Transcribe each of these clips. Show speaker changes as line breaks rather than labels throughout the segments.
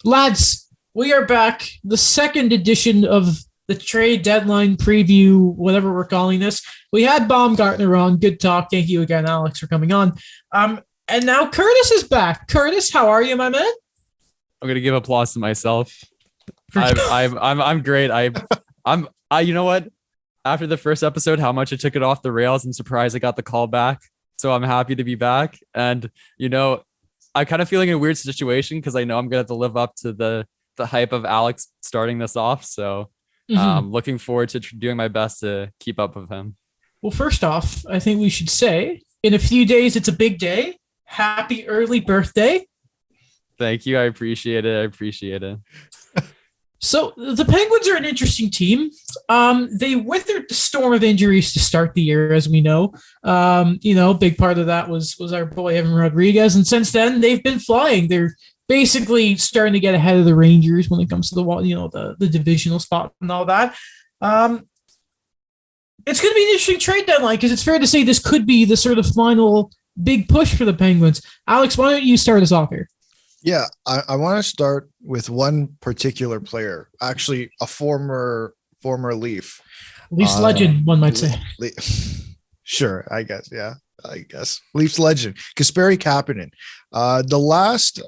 Lads, we are back. The second edition of the trade deadline preview, whatever we're calling this. We had Baumgartner on. Good talk. Thank you again, Alex, for coming on. And now Curtis is back. Curtis, how are you, my man?
I'm gonna give applause to myself. I'm great. You know what? After the first episode, how much I took it off the rails, and surprised I got the call back. So I'm happy to be back. And I'm kind of feeling in a weird situation because I know I'm gonna have to live up to the hype of Alex starting this off. So looking forward to doing my best to keep up with him.
Well, first off, I think we should say in a few days it's a big day. Happy early birthday.
Thank you. I appreciate it.
So the Penguins are an interesting team. They withered the storm of injuries to start the year, as we know. Big part of that was our boy Evan Rodriguez, and since then they've been flying. They're basically starting to get ahead of the Rangers when it comes to the divisional spot and all that. It's going to be an interesting trade deadline because it's fair to say this could be the sort of final big push for the Penguins. Alex, why don't you start us off here?
Yeah, I want to start with one particular player, actually a former Leaf.
Leafs legend, one might say.
Sure, I guess. Yeah, I guess. Leafs legend, Kasperi Kapanen. The last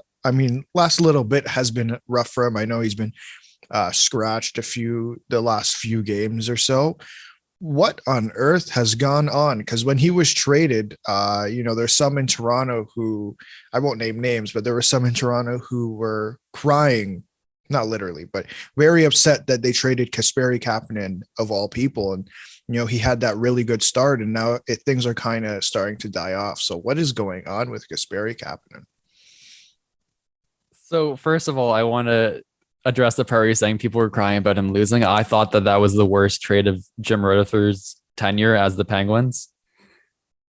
little bit has been rough for him. I know he's been scratched the last few games or so. What on earth has gone on? Because when he was traded, there's some in Toronto who, I won't name names, but there were some in Toronto who were crying, not literally, but very upset that they traded Kasperi Kapanen of all people. And, he had that really good start and now things are kind of starting to die off. So what is going on with Kasperi Kapanen?
So first of all, I want to address the part where you're saying people were crying about him losing. I thought that was the worst trade of Jim Rutherford's tenure as the Penguins.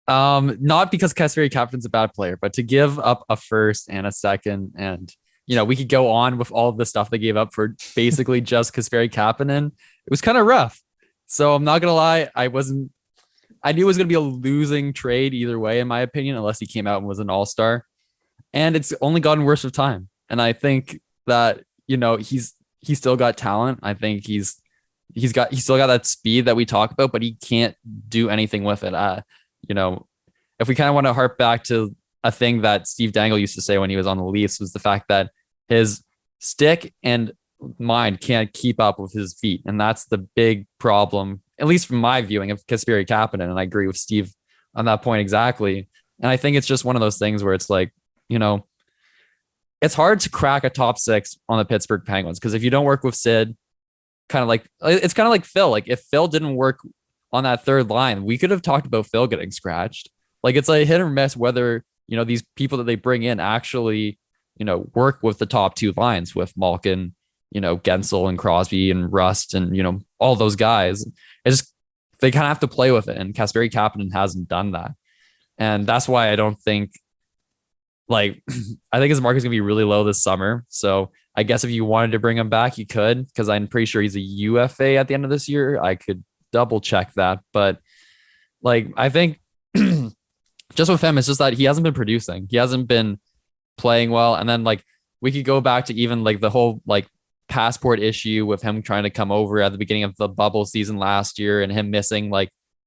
Not because Kasperi Kapanen's a bad player, but to give up a first and a second, and we could go on with all of the stuff they gave up for basically just Kasperi Kapanen. It was kind of rough. So I'm not gonna lie, I knew it was gonna be a losing trade either way, in my opinion, unless he came out and was an all-star. And it's only gotten worse with time. And I think that he's still got talent. I think he's still got that speed that we talk about, but he can't do anything with it. If we kind of want to harp back to a thing that Steve Dangle used to say when he was on the Leafs, was the fact that his stick and mind can't keep up with his feet. And that's the big problem, at least from my viewing of Kasperi Kapanen. And I agree with Steve on that point exactly. And I think it's just one of those things where it's like, it's hard to crack a top six on the Pittsburgh Penguins because if you don't work with Sid, it's kind of like Phil. Like if Phil didn't work on that third line, we could have talked about Phil getting scratched. Like it's a hit or miss whether these people that they bring in actually work with the top two lines with Malkin, Gensel and Crosby and Rust and all those guys. It's just they kind of have to play with it, and Kasperi Kapanen hasn't done that, and that's why I don't think. I think his market is going to be really low this summer. So I guess if you wanted to bring him back, you could, because I'm pretty sure he's a UFA at the end of this year. I could double check that. But I think just with him, it's just that he hasn't been producing. He hasn't been playing well. And then we could go back to even the whole passport issue with him trying to come over at the beginning of the bubble season last year and him missing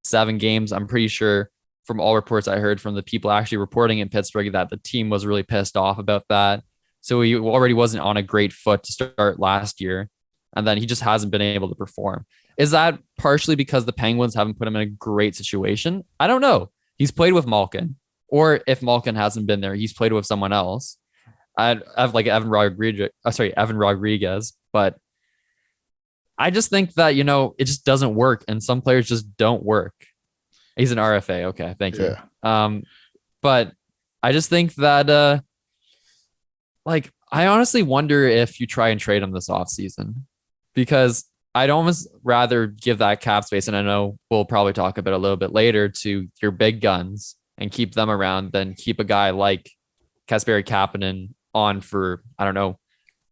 7 games. I'm pretty sure from all reports I heard from the people actually reporting in Pittsburgh that the team was really pissed off about that. So he already wasn't on a great foot to start last year. And then he just hasn't been able to perform. Is that partially because the Penguins haven't put him in a great situation? I don't know. He's played with Malkin, or if Malkin hasn't been there, he's played with someone else. I have Evan Rodriguez, but I just think that, it just doesn't work. And some players just don't work. He's an RFA. Okay. Thank you. Yeah. But I just think that, I honestly wonder if you try and trade him this offseason, because I'd almost rather give that cap space, and I know we'll probably talk about it a little bit later, to your big guns and keep them around than keep a guy like Kasperi Kapanen on for, I don't know.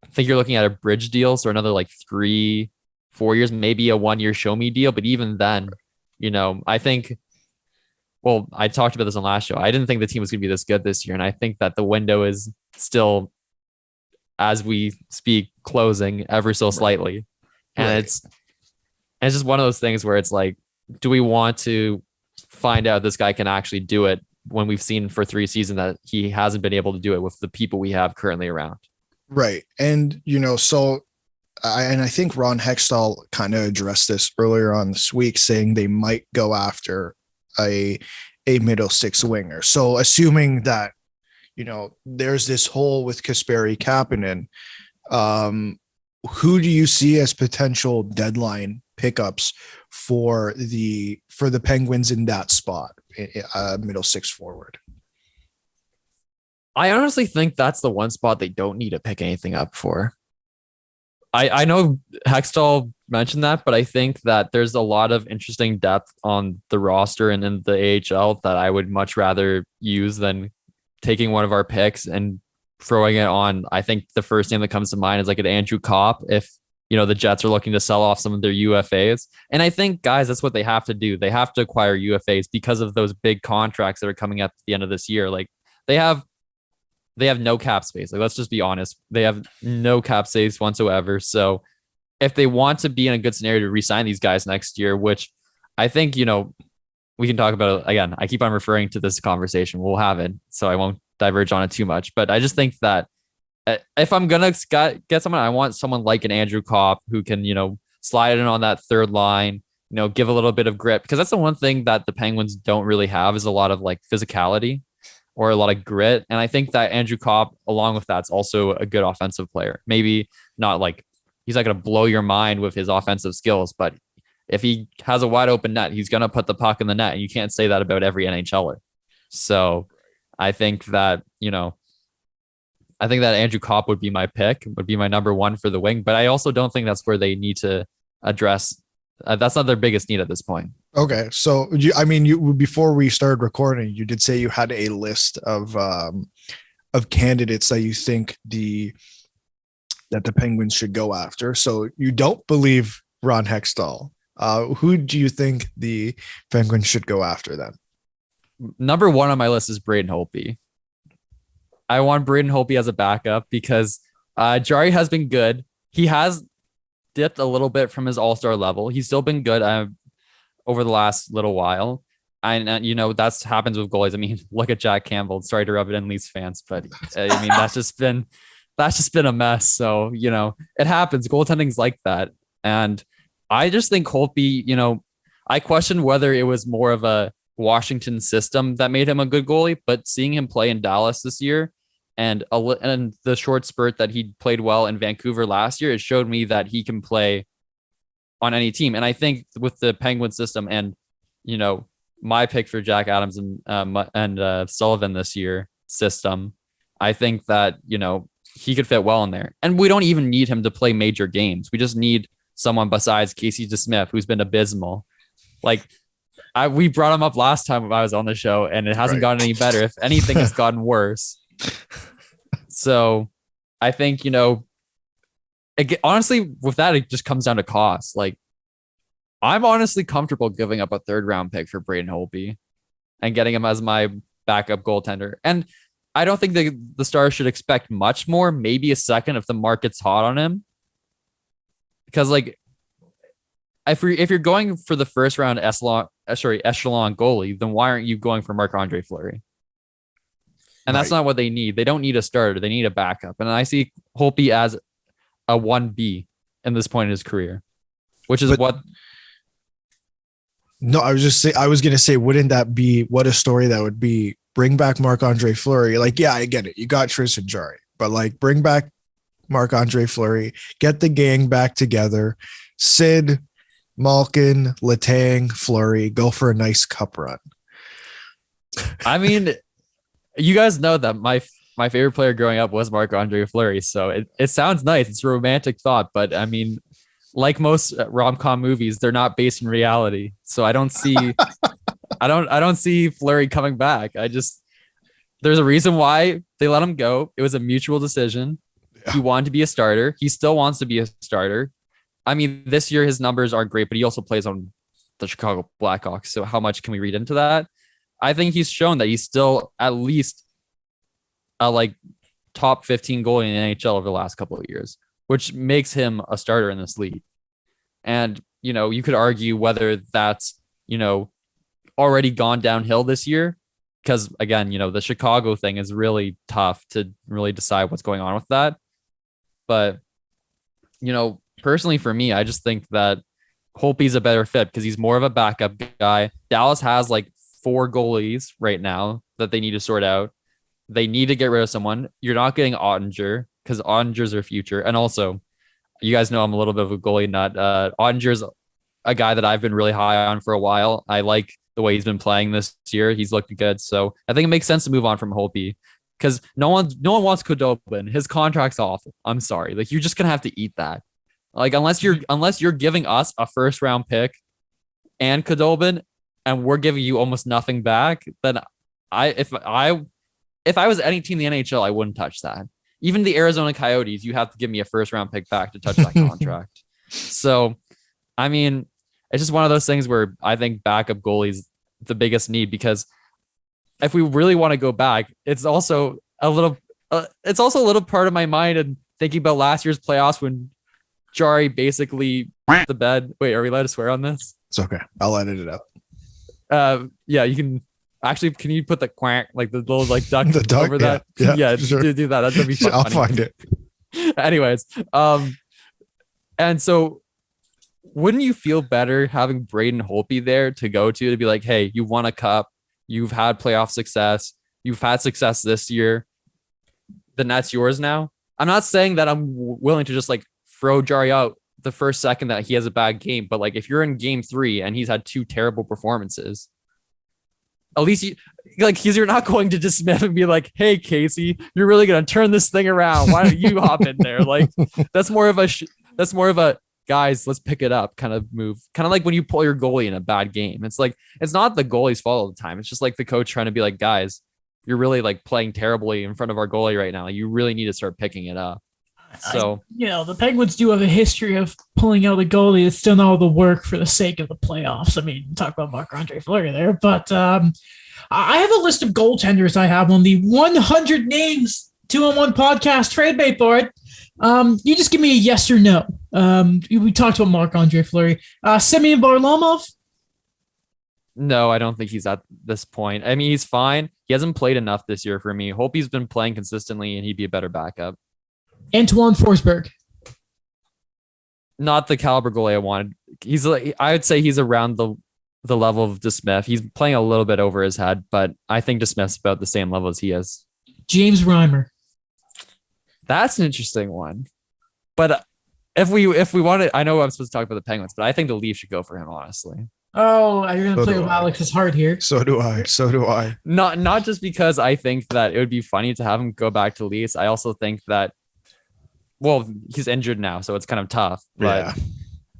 I think you're looking at a bridge deal. So another 3-4 years, maybe a 1-year show me deal. But even then, I think, well, I talked about this on last show. I didn't think the team was going to be this good this year. And I think that the window is still as we speak, closing ever so slightly. And
Right.
it's just one of those things where it's like, do we want to find out this guy can actually do it when we've seen for 3 seasons that he hasn't been able to do it with the people we have currently around?
Right. And, so I think Ron Hextall kind of addressed this earlier on this week, saying they might go after a middle six winger. So assuming that, there's this hole with Kasperi Kapanen, who do you see as potential deadline pickups for the Penguins in that spot, middle six forward?
I honestly think that's the one spot they don't need to pick anything up for. I know Hextall mentioned that, but I think that there's a lot of interesting depth on the roster and in the AHL that I would much rather use than taking one of our picks and throwing it on. I think the first name that comes to mind is like an Andrew Kopp if, the Jets are looking to sell off some of their UFAs. And I think, guys, that's what they have to do. They have to acquire UFAs because of those big contracts that are coming up at the end of this year. Like they have no cap space. Like, let's just be honest. They have no cap space whatsoever. So if they want to be in a good scenario to re-sign these guys next year, which I think, we can talk about it again. I keep on referring to this conversation. We'll have it, so I won't diverge on it too much. But I just think that if I'm going to get someone, I want someone like an Andrew Kopp who can, slide in on that third line, give a little bit of grit, because that's the one thing that the Penguins don't really have is a lot of like physicality or a lot of grit. And I think that Andrew Kopp, along with that's also a good offensive player. Maybe not like he's not going to blow your mind with his offensive skills, but if he has a wide open net, he's going to put the puck in the net. And you can't say that about every NHLer. So I think that, Andrew Kopp would be my pick, would be my number one for the wing. But I also don't think that's where they need to address. That's not their biggest need at this point.
Okay. So, you before we started recording, you did say you had a list of candidates that you think that the Penguins should go after. So you don't believe Ron Hextall. Who do you think the Penguins should go after then?
Number one on my list is Braden Holtby. I want Braden Holtby as a backup because Jari has been good. He has dipped a little bit from his all-star level. He's still been good over the last little while. And that's happens with goalies. I mean, look at Jack Campbell. Sorry to rub it in Leafs fans, but that's just been a mess. So, it happens. Goaltending's like that. And I just think Holtby, I question whether it was more of a Washington system that made him a good goalie, but seeing him play in Dallas this year and the short spurt that he played well in Vancouver last year, it showed me that he can play on any team. And I think with the Penguin system and, my pick for Jack Adams and Sullivan this year system, I think that, he could fit well in there. And we don't even need him to play major games. We just need someone besides Casey DeSmith, who's been abysmal. Like we brought him up last time I was on the show, and it hasn't gotten any better. If anything, it's gotten worse. So I think, honestly, with that, it just comes down to cost. Like I'm honestly comfortable giving up a 3rd round pick for Braden Holtby and getting him as my backup goaltender. And I don't think the Stars should expect much more, maybe a 2nd if the market's hot on him. Because like, if you're going for the 1st round echelon goalie, then why aren't you going for Marc-Andre Fleury? And that's not what they need. They don't need a starter. They need a backup. And I see Holtby as a 1B in this point in his career, which is what.
No, I was going to say, wouldn't that be what a story that would be? Bring back Marc-Andre Fleury. Like, yeah, I get it. You got Tristan Jarry, but like bring back Marc-Andre Fleury, get the gang back together. Sid, Malkin, Letang, Fleury, go for a nice cup run.
I mean, you guys know that my favorite player growing up was Marc-Andre Fleury, so it sounds nice. It's a romantic thought, but I mean, like most rom-com movies, they're not based in reality. So I don't see I don't see Fleury coming back. There's a reason why they let him go. It was a mutual decision. Yeah. He wanted to be a starter. He still wants to be a starter. I mean, this year his numbers aren't great, but he also plays on the Chicago Blackhawks. So how much can we read into that? I think he's shown that he's still at least a like top 15 goalie in the NHL over the last couple of years, which makes him a starter in this league. And, you could argue whether that's, already gone downhill this year. Because again, the Chicago thing is really tough to really decide what's going on with that. But, personally for me, I just think that Holtby's a better fit because he's more of a backup guy. Dallas has like 4 goalies right now that they need to sort out. They need to get rid of someone. You're not getting Ottinger because Ottinger's their future. And also, you guys know I'm a little bit of a goalie nut. Ottinger's a guy that I've been really high on for a while. I like the way he's been playing this year. He's looking good. So I think it makes sense to move on from Holtby because no one wants Khudobin. His contract's awful. I'm sorry. Like, you're just going to have to eat that. Like, unless you're giving us a first round pick and Khudobin and we're giving you almost nothing back, then if I was any team in the NHL, I wouldn't touch that. Even the Arizona Coyotes, you have to give me a first round pick back to touch that contract. So, I mean, it's just one of those things where I think backup goalie's the biggest need, because if we really want to go back, it's also a little part of my mind and thinking about last year's playoffs when Jari basically the bed. Wait, are we allowed to swear on this?
It's okay. I'll edit it up.
Yeah, you can. Actually, can you put the quack, like the little like duck,
The duck?
over that?
Yeah,
sure. do that. That's gonna be fun.
I'll find it.
Anyways, and so wouldn't you feel better having Braden Holtby there to go to be like, hey, you won a cup, you've had playoff success, you've had success this year, then that's yours now? I'm not saying that I'm willing to just like throw Jari out the first second that he has a bad game, but like if you're in game 3 and he's had 2 terrible performances, at least you're not going to dismiss and be like, hey, Casey, you're really going to turn this thing around. Why don't you hop in there? Like, that's more of a guys, let's pick it up kind of move. Kind of like when you pull your goalie in a bad game. It's like, it's not the goalie's fault all the time. It's just like the coach trying to be like, guys, you're really like playing terribly in front of our goalie right now. You really need to start picking it up. So,
the Penguins do have a history of pulling out a goalie that's done all the work for the sake of the playoffs. I mean, talk about Marc-Andre Fleury there, but I have a list of goaltenders I have on the 100 names 2-on-1 podcast trade bait board. You just give me a yes or no. We talked about Marc-Andre Fleury. Semyon Varlamov?
No, I don't think he's at this point. I mean, he's fine. He hasn't played enough this year for me. Hope he's been playing consistently and he'd be a better backup.
Antoine Forsberg.
Not the caliber goalie I wanted. He's like, I would say he's around the level of DeSmith. He's playing a little bit over his head, but I think DeSmith's about the same level as he is.
James Reimer.
That's an interesting one. But if we want to, I know I'm supposed to talk about the Penguins, but I think the Leafs should go for him, honestly.
Oh, you're going to play with Alex's heart here.
So do I.
Not just because I think that it would be funny to have him go back to Leafs. I also think that, well, he's injured now, so it's kind of tough. But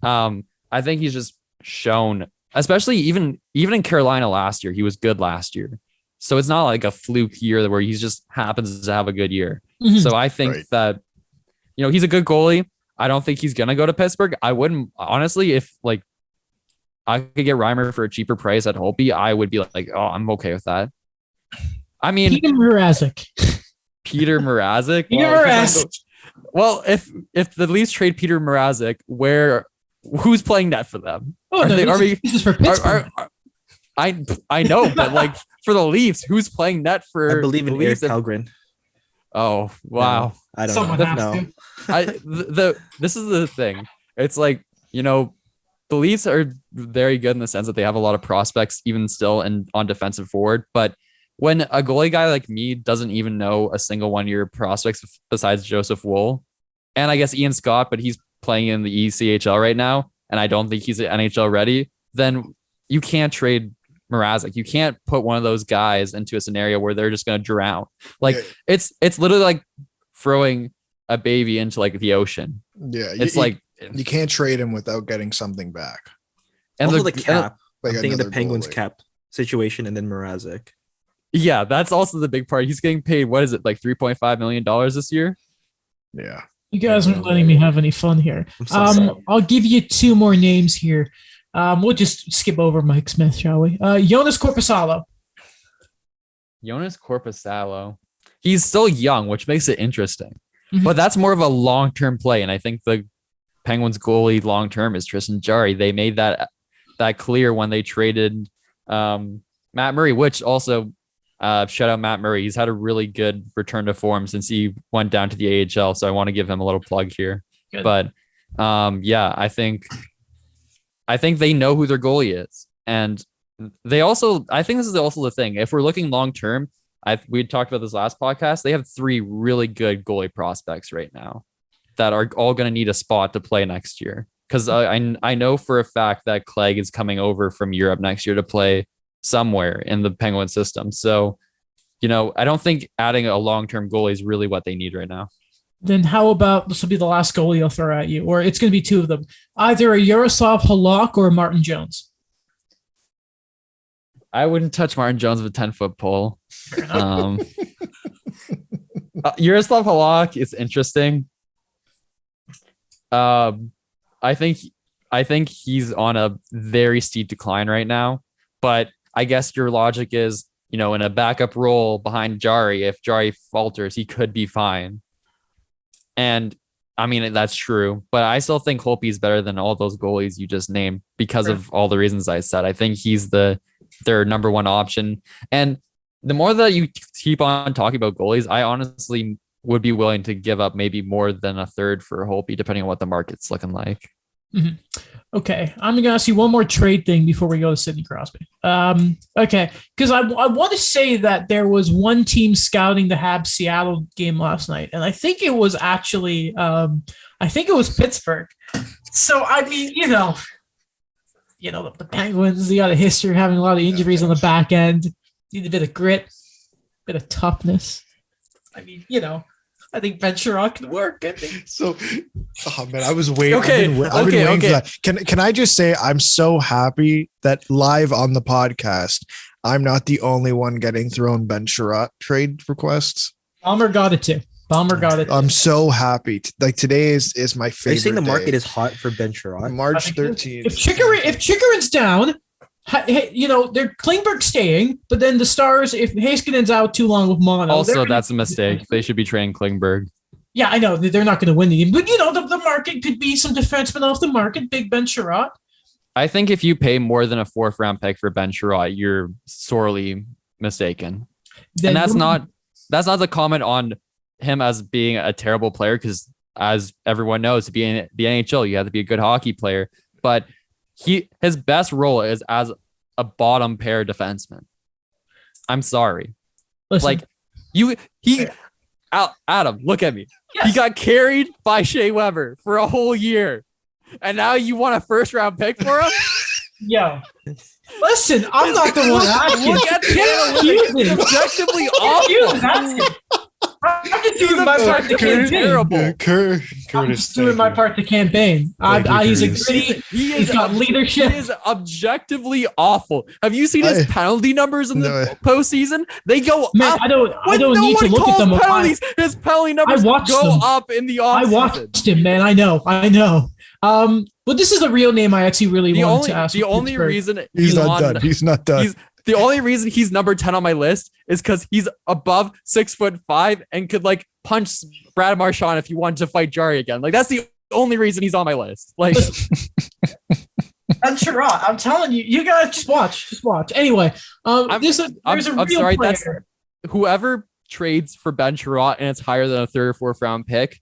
I think he's just shown, especially even in Carolina last year, he was good last year. So it's not like a fluke year where he just happens to have a good year. Mm-hmm. So I think that, he's a good goalie. I don't think he's going to go to Pittsburgh. I wouldn't, honestly, if like I could get Reimer for a cheaper price at Holtby, I would be like, oh, I'm okay with that. I mean,
Peter Mrazek.
Well, if the Leafs trade Peter Mrazek, who's playing net for them?
Oh, this is for Pittsburgh.
I know, but like for the Leafs, who's playing net for?
I believe in Erik Källgren.
Oh wow!
No, I don't
Someone
know.
No. This is the thing. It's like, the Leafs are very good in the sense that they have a lot of prospects even still and on defensive forward. But when a goalie guy like me doesn't even know a single one-year prospects besides Joseph Wool, and I guess Ian Scott, but he's playing in the ECHL right now, and I don't think he's NHL ready, then you can't trade Mrazek. You can't put one of those guys into a scenario where they're just going to drown. Like it's literally like throwing a baby into like the ocean.
Yeah.
It's
you can't trade him without getting something back.
And also the cap.
Like
I'm thinking the Penguins
goalie.
cap situation and then Mrazek.
Yeah, that's also the big part. He's getting paid, what is it, like $3.5 million this year?
Yeah.
You guys aren't letting me have any fun here.
So
I'll give you 2 more names here. We'll just skip over Mike Smith, shall we? Jonas Korpisalo.
Jonas Korpisalo. he's still young, which makes it interesting.
Mhm.
But that's more of a long-term play. And I think the Penguins goalie long-term is Tristan Jarry. They made that clear when they traded Matt Murray, which also shout out Matt Murray. He's had a really good return to form since he went down to the AHL. So I want to give him a little plug here.
Good.
But yeah, I think they know who their goalie is. And I think this is also the thing. If we're looking long-term, we talked about this last podcast. They have 3 really good goalie prospects right now that are all going to need a spot to play next year. Because I know for a fact that Clegg is coming over from Europe next year to play somewhere in the Penguin system. So, I don't think adding a long-term goalie is really what they need right now.
Then how about this will be the last goalie I'll throw at you, or it's going to be 2 of them, either a Yaroslav Halak or a Martin Jones.
I wouldn't touch Martin Jones with a 10-foot pole. Yaroslav Halak is interesting. I think he's on a very steep decline right now, but I guess your logic is, in a backup role behind Jarry, if Jarry falters, he could be fine. And I mean, that's true, but I still think Holtby is better than all those goalies you just named because of all the reasons I said. I think he's their number one option. And the more that you keep on talking about goalies, I honestly would be willing to give up maybe more than a third for Holtby, depending on what the market's looking like.
Mm-hmm. Okay, I'm going to ask you one more trade thing before we go to Sidney Crosby. Okay, because I want to say that there was one team scouting the Habs Seattle game last night, and I think it was actually, Pittsburgh. So, I mean, the Penguins, they got a history of having a lot of injuries on the back end. Need a bit of grit, a bit of toughness. I mean, I think Ben Sherrod can work. I think.
So, man, I was waiting.
Okay,
I've been waiting for that. Can I just say I'm so happy that live on the podcast, I'm not the only one getting thrown Ben Sherrod trade requests.
Balmer got it too.
I'm so happy. Like today is my favorite.
Are you saying the market
day.
is hot for Ben Sherrod?
March 13th.
If Chikrin's down, they're Klingberg staying, but then the Stars, if Heiskanen's out too long with mono.
Also, that's a mistake. They should be trading Klingberg.
Yeah, I know. They're not going to win the game. But, the market could be some defensemen off the market. Big Ben Sherrod.
I think if you pay more than a 4th round pick for Ben Sherrod, you're sorely mistaken. Then that's not the comment on him as being a terrible player, because as everyone knows, to be in the NHL, you have to be a good hockey player. But his best role is as a bottom pair defenseman. I'm sorry.
Listen,
Adam, look at me.
Yes.
He got carried by Shea Weber for a whole year. And now you want a 1st round pick for him?
Yo. Listen, I'm not the one asking.
Look at the analytics. It's objectively awful.
I'm just doing my part to campaign.
Terrible.
I'm just doing my part to campaign. He's a gritty. He's got leadership.
He is objectively awful. Have you seen his penalty numbers in the postseason? They go up.
I don't need to look at them.
Penalties, his penalty numbers go up in the offseason.
I watched him, man. I know. But this is the real name I actually really wanted to ask.
The only reason
he's not done.
The only reason he's number 10 on my list is because he's above 6'5" and could punch Brad Marchand if he wanted to fight Jarry again. That's the only reason he's on my list.
And Sherrod, I'm telling you, you gotta just watch. Anyway, there's a real player.
Whoever trades for Ben Sherrod and it's higher than a 3rd or 4th round pick,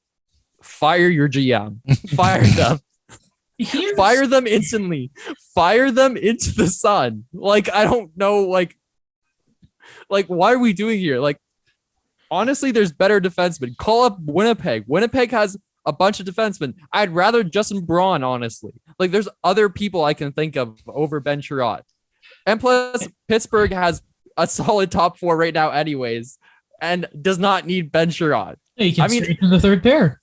fire your GM. Fire them. Fire them instantly. Fire them into the sun. I don't know. Why are we doing here? Honestly, there's better defensemen. Call up Winnipeg. Winnipeg has a bunch of defensemen. I'd rather Justin Braun, honestly. There's other people I can think of over Ben Sherrod. And plus, Pittsburgh has a solid top 4 right now anyways, and does not need Ben Sherrod.
You can straighten the 3rd pair.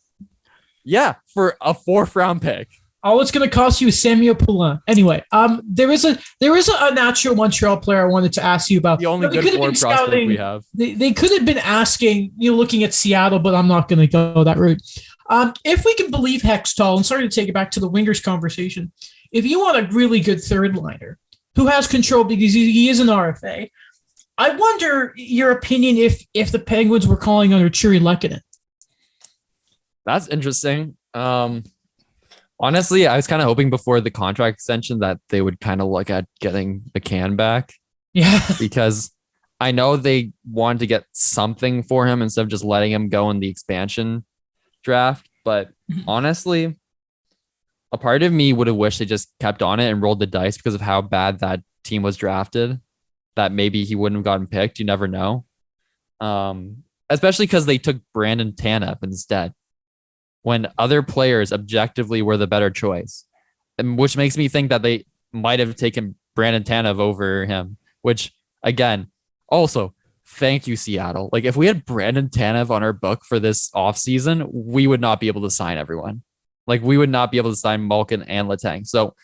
Yeah, for a 4th round pick.
All it's going to cost you is Samuel Poulin. Anyway, there is a natural Montreal player I wanted to ask you about.
The only good forward prospect we have.
They could have been asking, looking at Seattle, but I'm not going to go that route. If we can believe Hextall, and sorry to take it back to the wingers conversation, if you want a really good 3rd liner who has control because he is an RFA, I wonder your opinion if the Penguins were calling under Chiri Lehkonen.
That's interesting. Honestly, I was kind of hoping before the contract extension that they would kind of look at getting McCann back.
Yeah.
Because I know they wanted to get something for him instead of just letting him go in the expansion draft. But honestly, a part of me would have wished they just kept on it and rolled the dice because of how bad that team was drafted, that maybe he wouldn't have gotten picked. You never know. Especially because they took Brandon Tanev instead, when other players objectively were the better choice, and which makes me think that they might have taken Brandon Tanev over him, which again, also thank you, Seattle. Like if we had Brandon Tanev on our book for this offseason, we would not be able to sign everyone. Like we would not be able to sign Malkin and Letang. So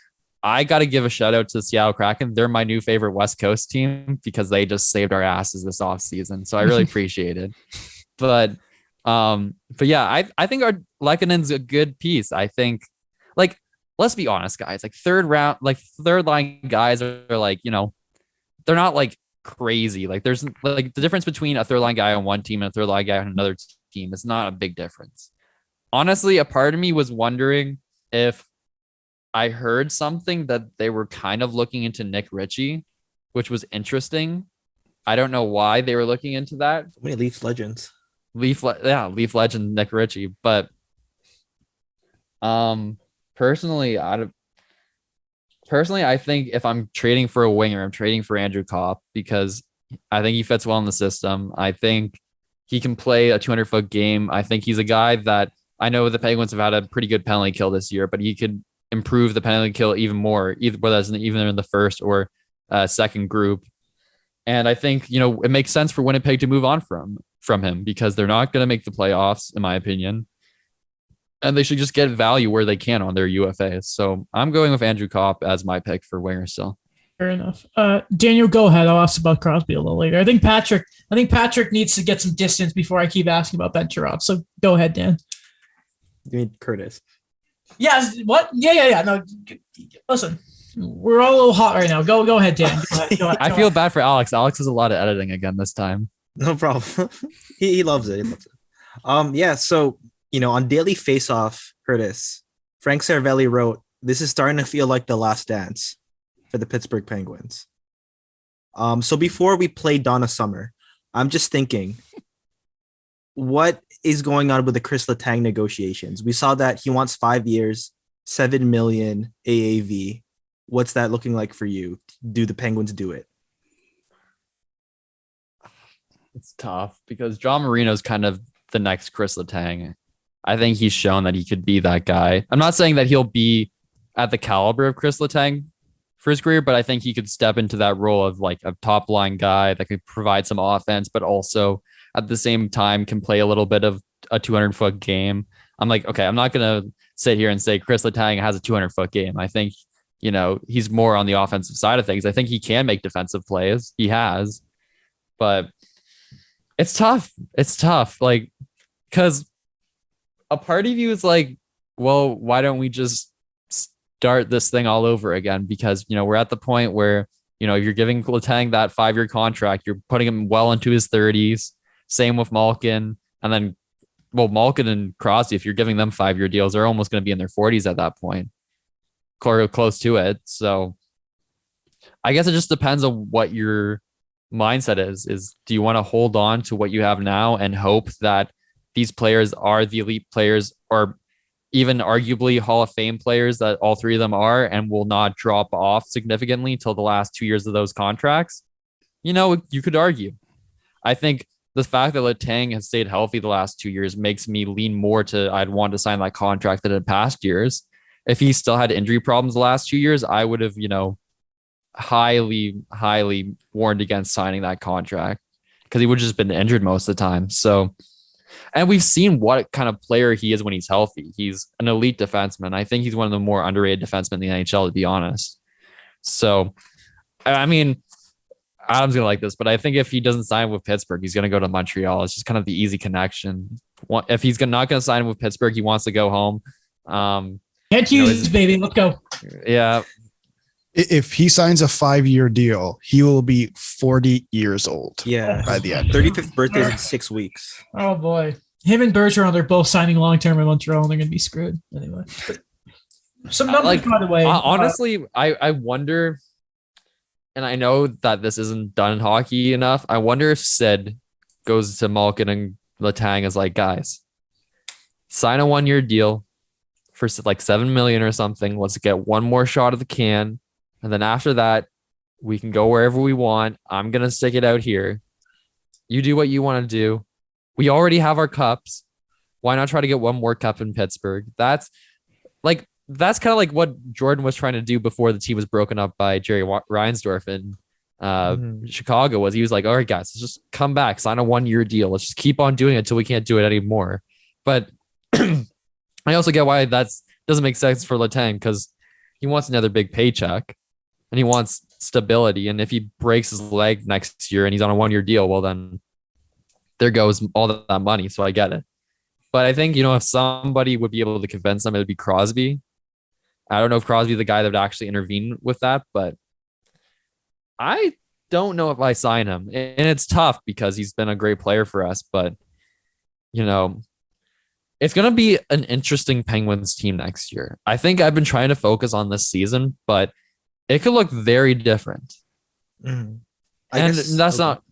I got to give a shout out to the Seattle Kraken. They're my new favorite West Coast team because they just saved our asses this offseason. So I really appreciate it. But yeah, I think our Lekkonen's a good piece. I think, like, let's be honest, guys. Like third line guys are like, they're not like crazy. Like there's like the difference between a third line guy on one team and a third line guy on another team is not a big difference. Honestly, a part of me was wondering if I heard something that they were kind of looking into Nick Ritchie, which was interesting. I don't know why they were looking into that.
So many Leafs legends.
Leaf legend Nick Ritchie, but personally, I think if I'm trading for a winger, I'm trading for Andrew Kopp because I think he fits well in the system. I think he can play a 200-foot game. I think he's a guy that I know the Penguins have had a pretty good penalty kill this year, but he could improve the penalty kill even more, whether that's even in the first or second group. And I think, it makes sense for Winnipeg to move on from him because they're not going to make the playoffs, in my opinion. And they should just get value where they can on their UFAs. So I'm going with Andrew Kopp as my pick for winger still.
Fair enough. Daniel, go ahead. I'll ask about Crosby a little later. I think Patrick needs to get some distance before I keep asking about Ben Chirot. So go ahead, Dan.
You mean Curtis?
Yeah. What? Yeah. No, listen. We're all a little hot right now. Go ahead, Dan. Go ahead.
I feel bad for Alex. Alex has a lot of editing again this time.
No problem. he loves it. Yeah. So, on Daily Faceoff, Curtis, Frank Cervelli wrote, "This is starting to feel like the last dance for the Pittsburgh Penguins." So before we play Donna Summer, I'm just thinking, what is going on with the Chris Letang negotiations? We saw that he wants 5 years, $7 million AAV. What's that looking like for you? Do the Penguins do it?
It's tough because John Marino's kind of the next Chris Letang. I think he's shown that he could be that guy. I'm not saying that he'll be at the caliber of Chris Letang for his career, but I think he could step into that role of like a top line guy that could provide some offense, but also at the same time can play a little bit of a 200-foot game. I'm like, okay, I'm not going to sit here and say Chris Letang has a 200-foot game. I think, he's more on the offensive side of things. I think he can make defensive plays. He has, but it's tough. It's tough. Like, because a part of you is like, well, why don't we just start this thing all over again? Because, we're at the point where, you're giving Letang that 5-year contract, you're putting him well into his 30s. Same with Malkin. And then, Malkin and Crosby, if you're giving them 5-year deals, they're almost going to be in their 40s at that point. Close to it. So I guess it just depends on what your mindset is do you want to hold on to what you have now and hope that these players are the elite players or even arguably Hall of Fame players that all three of them are and will not drop off significantly until the last 2 years of those contracts? You could argue. I think the fact that Letang has stayed healthy the last 2 years makes me lean more to I'd want to sign that contract than in past years. If he still had injury problems the last 2 years, I would have, highly warned against signing that contract because he would have just been injured most of the time. So, and we've seen what kind of player he is when he's healthy. He's an elite defenseman. I think he's one of the more underrated defensemen in the NHL, to be honest. So, I mean, Adam's going to like this, but I think if he doesn't sign with Pittsburgh, he's going to go to Montreal. It's just kind of the easy connection. If he's not going to sign with Pittsburgh, he wants to go home.
Head Hughes, baby. Let's go.
Yeah.
If he signs a 5-year deal, he will be 40 years old.
Yeah.
By the end.
35th birthday is in 6 weeks.
Oh boy, him and Bergeron, they're both signing long term in Montreal, and they're gonna be screwed anyway. But some numbers, by the way.
Honestly, I wonder, and I know that this isn't done in hockey enough. I wonder if Sid goes to Malkin and Letang is like, guys, sign a 1-year deal for like $7 million or something. Let's get one more shot of the can, and then after that, we can go wherever we want. I'm gonna stick it out here. You do what you want to do. We already have our cups. Why not try to get one more cup in Pittsburgh? That's kind of like what Jordan was trying to do before the team was broken up by Jerry Reinsdorf in Chicago. Was he was like, all right, guys, let's just come back, sign a 1-year deal. Let's just keep on doing it until we can't do it anymore. But I also get why that doesn't make sense for Letang, because he wants another big paycheck and he wants stability. And if he breaks his leg next year and he's on a 1-year deal, well, then there goes all that money. So I get it. But I think, if somebody would be able to convince them, it would be Crosby. I don't know if Crosby the guy that would actually intervene with that, but I don't know if I sign him. And it's tough because he's been a great player for us, but it's going to be an interesting Penguins team next year. I think I've been trying to focus on this season, but it could look very different.
Mm-hmm.
That's not.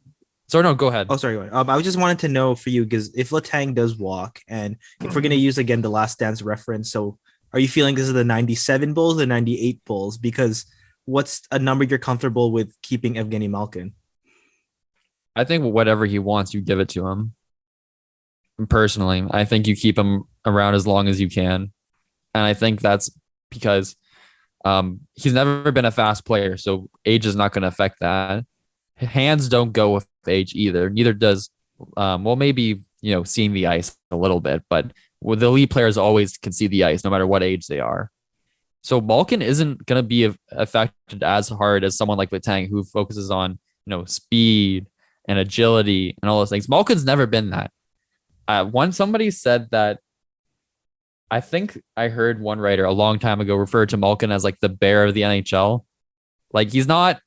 Sorry, no, go ahead.
Oh, sorry. Go ahead. I just wanted to know for you, because if Letang does walk, and if we're going to use again the Last Dance reference, so are you feeling this is the 97 Bulls, the 98 Bulls? Because what's a number you're comfortable with keeping Evgeny Malkin?
I think whatever he wants, you give it to him. Personally, I think you keep him around as long as you can. And I think that's because he's never been a fast player, so age is not going to affect that. Hands don't go with age either. Neither does, maybe, seeing the ice a little bit, but with the elite players always can see the ice no matter what age they are. So Malkin isn't going to be affected as hard as someone like Letang, who focuses on, speed and agility and all those things. Malkin's never been that. Somebody said that, I think I heard one writer a long time ago refer to Malkin as like the bear of the NHL. Like he's not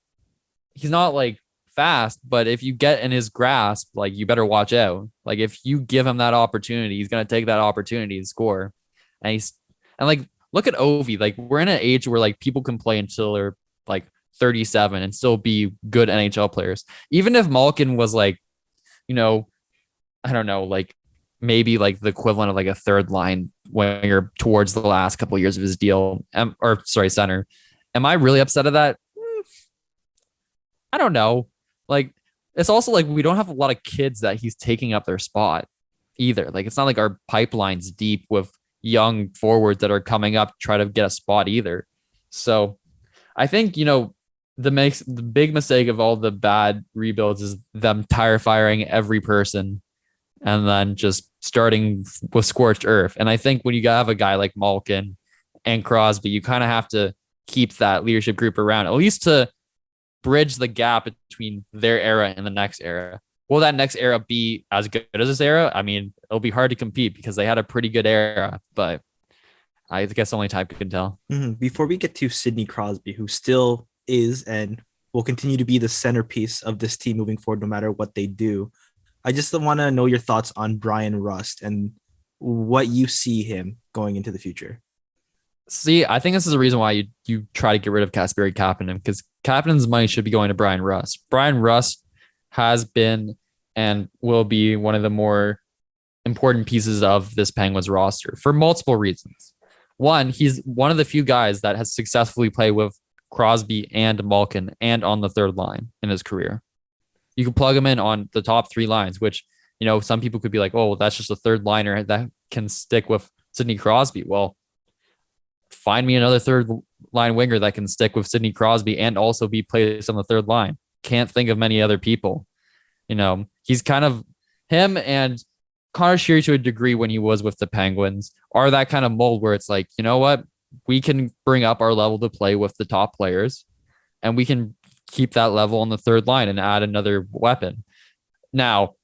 like fast, but if you get in his grasp, like you better watch out. Like if you give him that opportunity, he's going to take that opportunity and score. And like, look at Ovi. Like we're in an age where like people can play until they're like 37 and still be good NHL players. Even if Malkin was like, I don't know, like maybe like the equivalent of like a third line winger towards the last couple of years of his deal, center. Am I really upset at that? I don't know. Like, it's also like we don't have a lot of kids that he's taking up their spot either. Like, it's not like our pipeline's deep with young forwards that are coming up to try to get a spot either. So I think, the big mistake of all the bad rebuilds is them tire firing every person and then just starting with scorched earth. And I think when you have a guy like Malkin and Crosby, you kind of have to keep that leadership group around, at least to bridge the gap between their era and the next era. Will that next era be as good as this era? I mean, it'll be hard to compete because they had a pretty good era, but I guess only time can tell.
Mm-hmm. Before we get to Sidney Crosby, who still is and will continue to be the centerpiece of this team moving forward, no matter what they do, I just want to know your thoughts on Brian Rust and what you see him going into the future.
See, I think this is the reason why you try to get rid of Kasperi Kapanen, because Kapanen's money should be going to Brian Rust. Brian Rust has been and will be one of the more important pieces of this Penguins roster for multiple reasons. One, he's one of the few guys that has successfully played with Crosby and Malkin and on the third line in his career. You can plug him in on the top three lines, which, some people could be like, oh, well, that's just a third liner that can stick with Sidney Crosby. Well, find me another third line winger that can stick with Sidney Crosby and also be placed on the third line. Can't think of many other people. He's kind of him and Connor Sheary to a degree when he was with the Penguins are that kind of mold where it's like, you know what? We can bring up our level to play with the top players and we can keep that level on the third line and add another weapon. Now,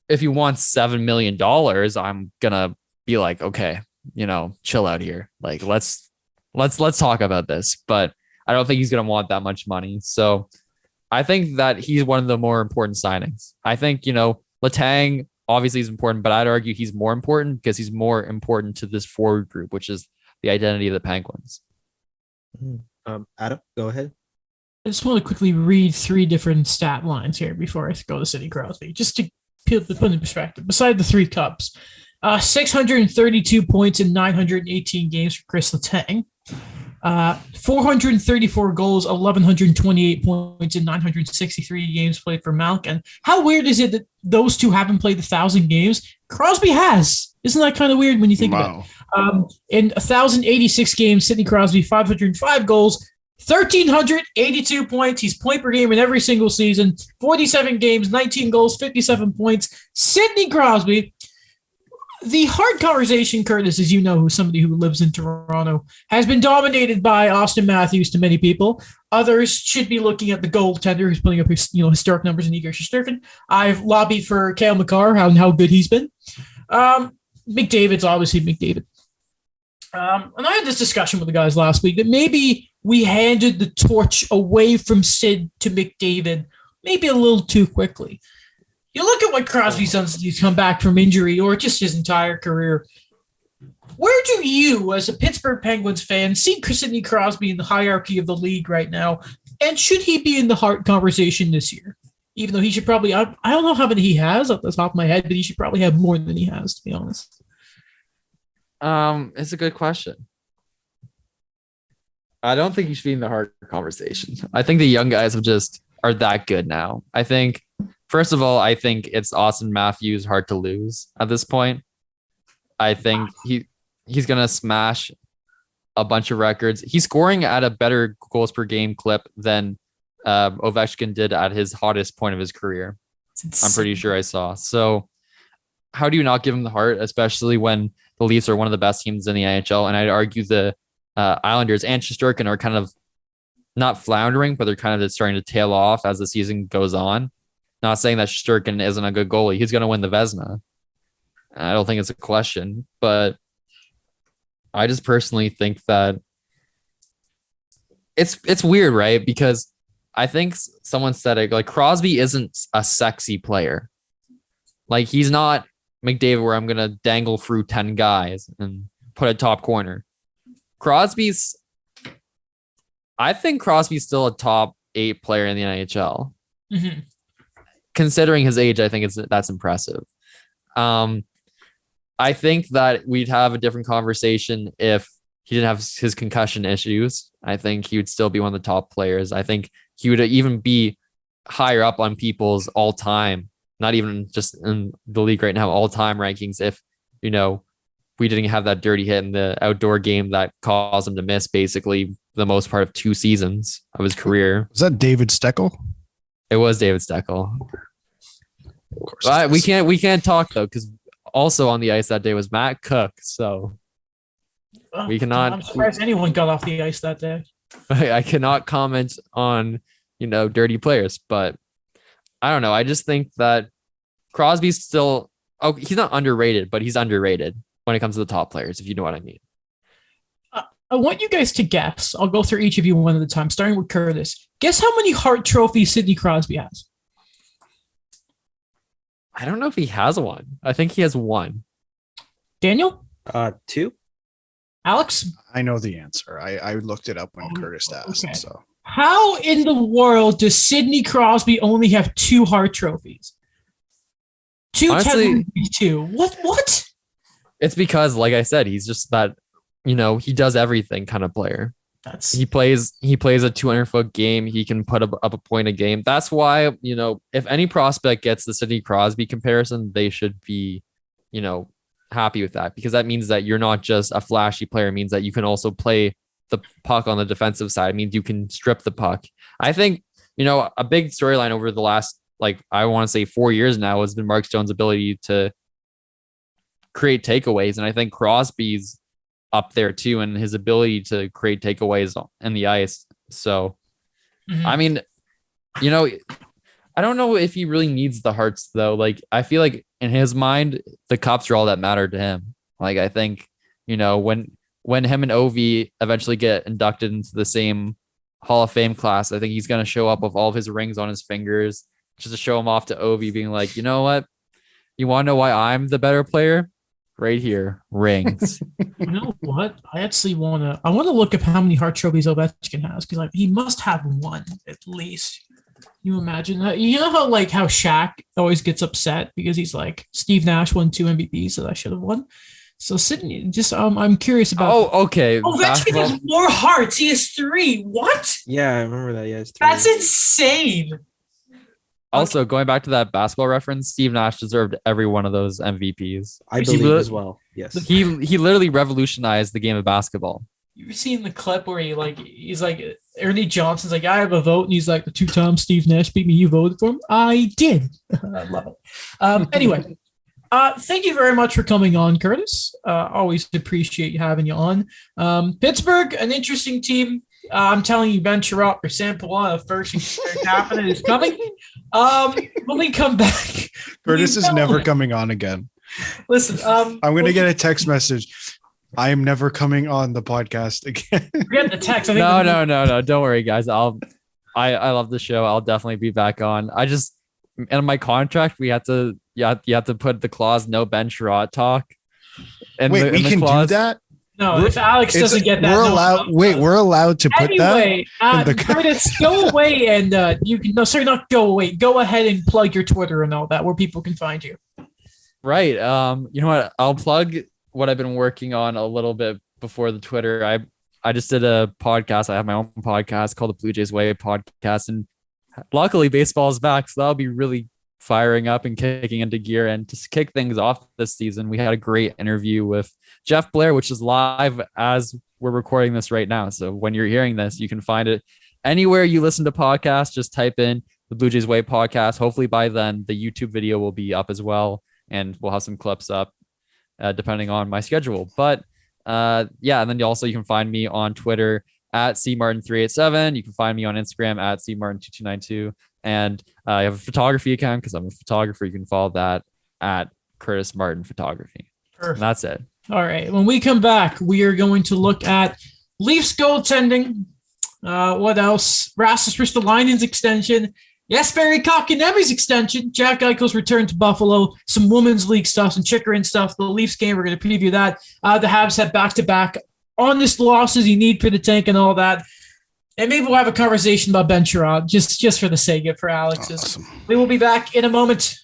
if you want $7 million, I'm going to be like, okay, chill out here. Like, let's talk about this. But I don't think he's going to want that much money. So I think that he's one of the more important signings. I think, Letang obviously is important, but I'd argue he's more important because he's more important to this forward group, which is the identity of the Penguins.
Adam, go ahead.
I just want to quickly read 3 different stat lines here before I go to Sidney Crosby, just to put it in perspective. Beside the 3 cups, 632 points in 918 games for Chris Letang. 434 goals, 1,128 points in 963 games played for Malkin. How weird is it that those two haven't played 1,000 games? Crosby has. Isn't that kind of weird when you think about it? In 1,086 games, Sidney Crosby, 505 goals, 1,382 points. He's point per game in every single season. 47 games, 19 goals, 57 points. Sidney Crosby. The hard conversation, Curtis, as you know, who's somebody who lives in Toronto, has been dominated by Austin Matthews to many people. Others should be looking at the goaltender who's putting up historic numbers in Igor Shesterkin. I've lobbied for Cale Makar, how good he's been. McDavid's obviously McDavid. And I had this discussion with the guys last week that maybe we handed the torch away from Sid to McDavid maybe a little too quickly. You look at what Crosby's done since he's come back from injury or just his entire career. Where do you, as a Pittsburgh Penguins fan, see Sidney Crosby in the hierarchy of the league right now? And should he be in the Hart conversation this year? Even though he should probably, I don't know how many he has off the top of my head, but he should probably have more than he has, to be honest.
It's a good question. I don't think he should be in the Hart conversation. I think the young guys are that good now. I think, first of all, I think it's Austin Matthews hard to lose at this point. I think he's going to smash a bunch of records. He's scoring at a better goals per game clip than Ovechkin did at his hottest point of his career. I'm pretty sure I saw. So how do you not give him the Hart, especially when the Leafs are one of the best teams in the NHL? And I'd argue the Islanders and Shesterkin are kind of not floundering, but they're kind of just starting to tail off as the season goes on. Not saying that Shesterkin isn't a good goalie. He's going to win the Vezina. I don't think it's a question, but I just personally think that it's weird, right? Because I think someone said it, like, Crosby isn't a sexy player. Like, he's not McDavid where I'm going to dangle through 10 guys and put a top corner. I think Crosby's still a top 8 player in the NHL.
Mm-hmm.
Considering his age, I think that's impressive. I think that we'd have a different conversation if he didn't have his concussion issues. I think he would still be one of the top players. I think he would even be higher up on people's all-time, not even just in the league right now, all-time rankings if, we didn't have that dirty hit in the outdoor game that caused him to miss basically the most part of 2 seasons of his career.
Was that David Steckel?
It was David Steckel.
Of course.
We can't talk though, because also on the ice that day was Matt Cook. So we cannot.
I'm surprised anyone got off the ice that day.
I cannot comment on dirty players, but I don't know. I just think that Crosby's still he's not underrated, but he's underrated when it comes to the top players, if you know what I mean.
I want you guys to guess. I'll go through each of you one at a time, starting with Curtis. Guess how many Hart trophies Sidney Crosby has?
I don't know if he has one. I think he has 1.
Daniel?
2.
Alex?
I know the answer. I looked it up when Curtis asked.
Okay.
So
How in the world does Sidney Crosby only have 2 Hart trophies? 2
Honestly,
2. What?
It's because, like I said, he's just that, he does everything kind of player. He plays a 200-foot game. He can put up a point a game. That's why, if any prospect gets the Sidney Crosby comparison, they should be, happy with that, because that means that you're not just a flashy player. It means that you can also play the puck on the defensive side. It means you can strip the puck. I think, a big storyline over the last, I want to say 4 years now has been Mark Stone's ability to create takeaways. And I think Crosby's up there too, and his ability to create takeaways in the ice. So, I mean, I don't know if he really needs the Hearts though. I feel like in his mind, the cups are all that matter to him. I think, when him and Ovi eventually get inducted into the same Hall of Fame class. I think he's going to show up with all of his rings on his fingers just to show him off to Ovi, being like, you know what? You want to know why I'm the better player? Right here, rings.
You know what? I actually want to look up how many Hart trophies Ovechkin has, because he must have one at least. You imagine that? You know how Shaq always gets upset because he's like, Steve Nash won 2 MVPs that I should have won. So Sydney, just I'm curious about.
Oh, okay.
Ovechkin has more hearts. He has 3. What?
Yeah, I remember that. Yeah, it's 3.
That's insane.
Also, going back to that basketball reference, Steve Nash deserved every one of those MVPs.
I believe as well. Yes.
He literally revolutionized the game of basketball.
You've seen the clip where he's like Ernie Johnson's like, I have a vote, and he's like, the 2 times Steve Nash beat me, you voted for him. I did. I love it. Anyway, thank you very much for coming on, Curtis. Always appreciate having you on. Pittsburgh, an interesting team. I'm telling you, Ben Chirot or Sam Pawala first and Kasperi Kapanen is coming. When we come back,
Curtis is never coming on again.
Listen,
I'm going to get a text message. I am never coming on the podcast again.
Forget the text.
No. Don't worry, guys. I love the show. I'll definitely be back on. I just, in my contract, you have to put the clause no Ben Chirot talk. And
wait, we can do that?
No, if Alex doesn't get that,
we're allowed to put that.
Anyway, Curtis, go away and you can. No, sorry, not go away. Go ahead and plug your Twitter and all that, where people can find you.
Right. You know what? I'll plug what I've been working on a little bit before the Twitter. I just did a podcast. I have my own podcast called the Blue Jays Way podcast, and luckily baseball is back, so that'll be really firing up and kicking into gear. And to kick things off this season, we had a great interview with Jeff Blair, which is live as we're recording this right now. So when you're hearing this, you can find it anywhere you listen to podcasts. Just type in the Blue Jays Way podcast. Hopefully by then the YouTube video will be up as well, and we'll have some clips up depending on my schedule. But and then you can find me on Twitter at cmartin387. You can find me on Instagram at cmartin2292. And I have a photography account because I'm a photographer. You can follow that at Curtis Martin Photography.
Perfect.
And that's it.
All right. When we come back, we are going to look at Leafs goaltending. What else? Rasmus Ristolainen's extension. Kasperi Kapanen's extension. Jack Eichel's return to Buffalo. Some women's league stuff, some Chikrin stuff. The Leafs game, we're going to preview that. The Habs have back-to-back honest losses you need for the tank and all that. And maybe we'll have a conversation about Ben Chirot just for the sake of it for Alex's.
Awesome.
We will be back in a moment.